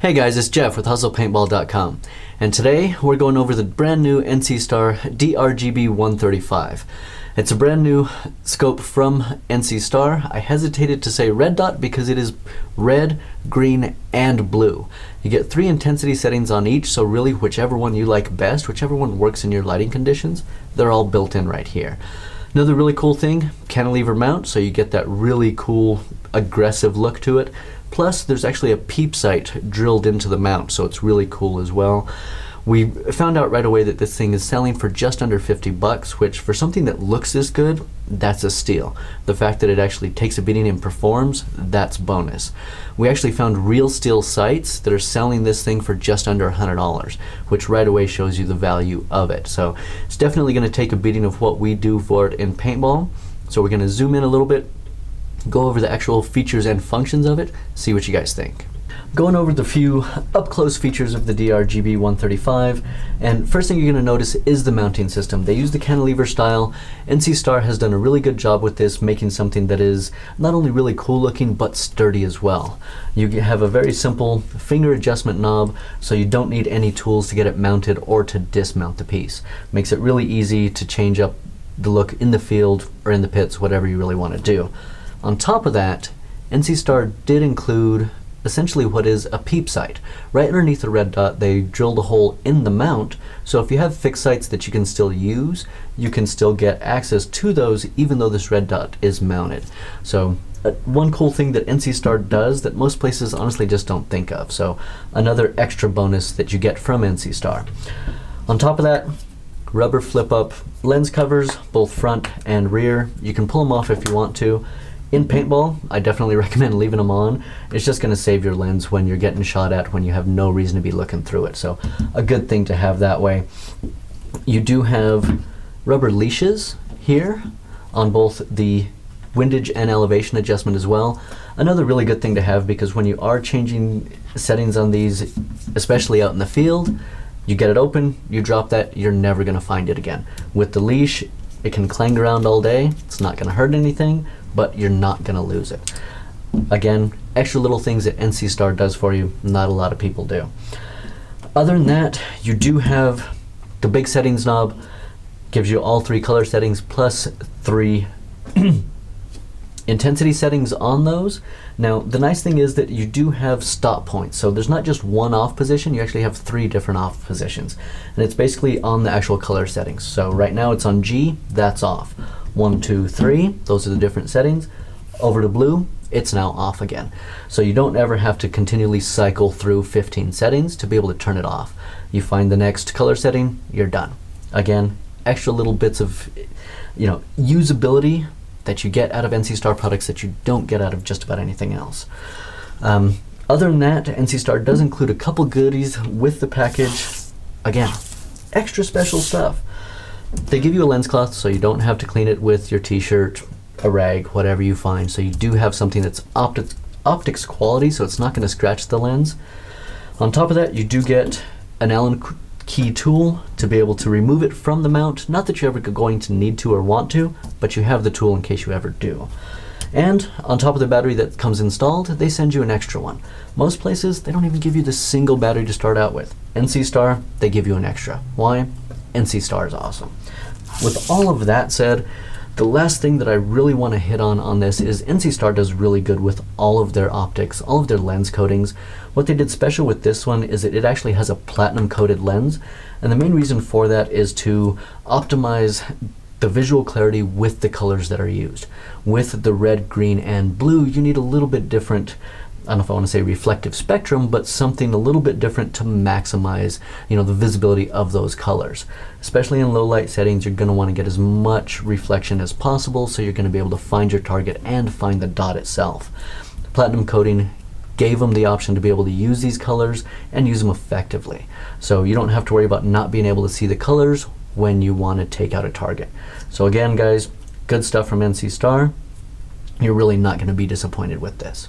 Hey guys, it's Jeff with HustlePaintball.com, and today we're going over the brand new NC Star DRGB135. It's a brand new scope from NC Star. I hesitated to say red dot because it is red, green, and blue. You get 3 intensity settings on each, so really whichever one you like best, whichever one works in your lighting conditions, they're all built in right here. Another really cool thing, cantilever mount, so you get that really cool aggressive look to it. Plus there's actually a Peep Sight drilled into the mount, so it's really cool as well. We found out right away that this thing is selling for just under 50 bucks, which for something that looks this good, that's a steal. The fact that it actually takes a beating and performs, that's bonus. We actually found real steel sights that are selling this thing for just under $100, which right away shows you the value of it. So it's definitely going to take a beating of what we do for it in paintball. So we're going to zoom in a little bit, go over the actual features and functions of it, see what you guys think. Going over the few up-close features of the DRGB135, and first thing you're going to notice is the mounting system. They use the cantilever style. NC Star has done a really good job with this, making something that is not only really cool looking, but sturdy as well. You have a very simple finger adjustment knob, so you don't need any tools to get it mounted or to dismount the piece. Makes it really easy to change up the look in the field or in the pits, whatever you really want to do. On top of that, NC Star did include essentially what is a peep sight. Right underneath the red dot, they drilled a hole in the mount, so if you have fixed sights that you can still use, you can still get access to those even though this red dot is mounted. So one cool thing that NC Star does that most places honestly just don't think of. So another extra bonus that you get from NC Star. On top of that, rubber flip up lens covers, both front and rear. You can pull them off if you want to. In paintball, I definitely recommend leaving them on. It's just going to save your lens when you're getting shot at when you have no reason to be looking through it. So a good thing to have that way. You do have rubber leashes here on both the windage and elevation adjustment as well. Another really good thing to have, because when you are changing settings on these, especially out in the field, you get it open, you drop that, you're never going to find it again. With the leash, it can clang around all day. It's not going to hurt anything, but you're not going to lose it. Again, extra little things that NC Star does for you, not a lot of people do. Other than that, you do have the big settings knob, gives you all 3 color settings plus 3 intensity settings on those. Now, the nice thing is that you do have stop points, so there's not just one off position, you actually have 3 different off positions. And it's basically on the actual color settings. So right now it's on G, that's off. 1, 2, 3, those are the different settings. Over to blue, it's now off again. So you don't ever have to continually cycle through 15 settings to be able to turn it off. You find the next color setting, you're done. Again, extra little bits of, usability that you get out of NC Star products that you don't get out of just about anything else. Other than that, NC Star does include a couple goodies with the package. Again, extra special stuff. They give you a lens cloth so you don't have to clean it with your t-shirt, a rag, whatever you find. So you do have something that's optics quality, so it's not going to scratch the lens. On top of that, you do get an Allen key tool to be able to remove it from the mount. Not that you're ever going to need to or want to, but you have the tool in case you ever do. And on top of the battery that comes installed, they send you an extra one. Most places, they don't even give you the single battery to start out with. NC Star, they give you an extra. Why? NC Star is awesome. With all of that said, the last thing that I really want to hit on this is NC Star does really good with all of their optics, all of their lens coatings. What they did special with this one is that it actually has a platinum coated lens, and the main reason for that is to optimize the visual clarity with the colors that are used. With the red, green, and blue, you need a little bit different, I don't know if I want to say reflective spectrum, but something a little bit different to maximize, the visibility of those colors. Especially in low light settings, you're going to want to get as much reflection as possible, so you're going to be able to find your target and find the dot itself. The platinum coating gave them the option to be able to use these colors and use them effectively. So you don't have to worry about not being able to see the colors when you want to take out a target. So again, guys, good stuff from NC Star. You're really not going to be disappointed with this.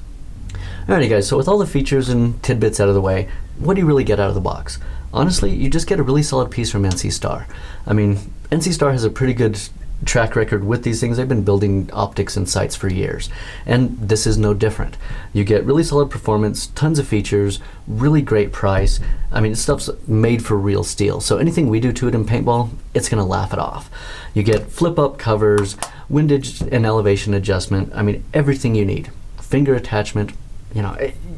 Alrighty guys, so with all the features and tidbits out of the way, what do you really get out of the box? Honestly, you just get a really solid piece from NC Star. I mean, NC Star has a pretty good track record with these things. I've been building optics and sights for years, and this is no different. You get really solid performance, tons of features, really great price. I mean, this stuff's made for real steel, so anything we do to it in paintball, it's gonna laugh it off. You get flip-up covers, windage and elevation adjustment, I mean, everything you need. Finger attachment, you know,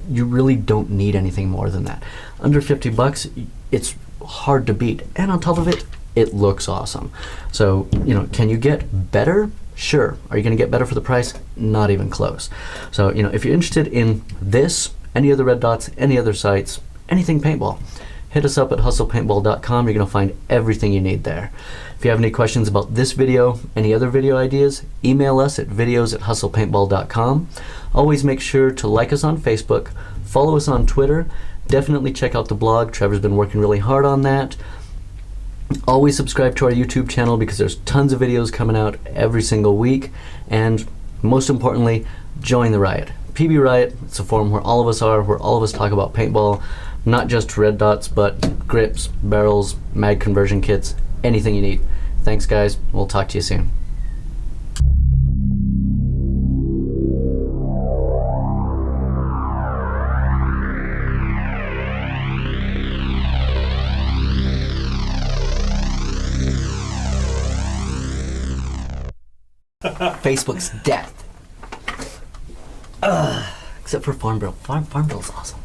you really don't need anything more than that. Under 50 bucks, it's hard to beat, and on top of it, it looks awesome. So, you know, can you get better? Sure. Are you going to get better for the price? Not even close. So, you know, if you're interested in this, any other red dots, any other sights, anything paintball, hit us up at hustlepaintball.com. You're going to find everything you need there. If you have any questions about this video, any other video ideas, email us at videos@hustlepaintball.com. Always make sure to like us on Facebook, follow us on Twitter, definitely check out the blog. Trevor's been working really hard on that. Always subscribe to our YouTube channel because there's tons of videos coming out every single week. And most importantly, join the Riot. PB Riot, it's a forum where all of us are, where all of us talk about paintball, not just red dots, but grips, barrels, mag conversion kits, anything you need. Thanks guys, we'll talk to you soon. Facebook's death. Except for Farmville. Farmville's awesome.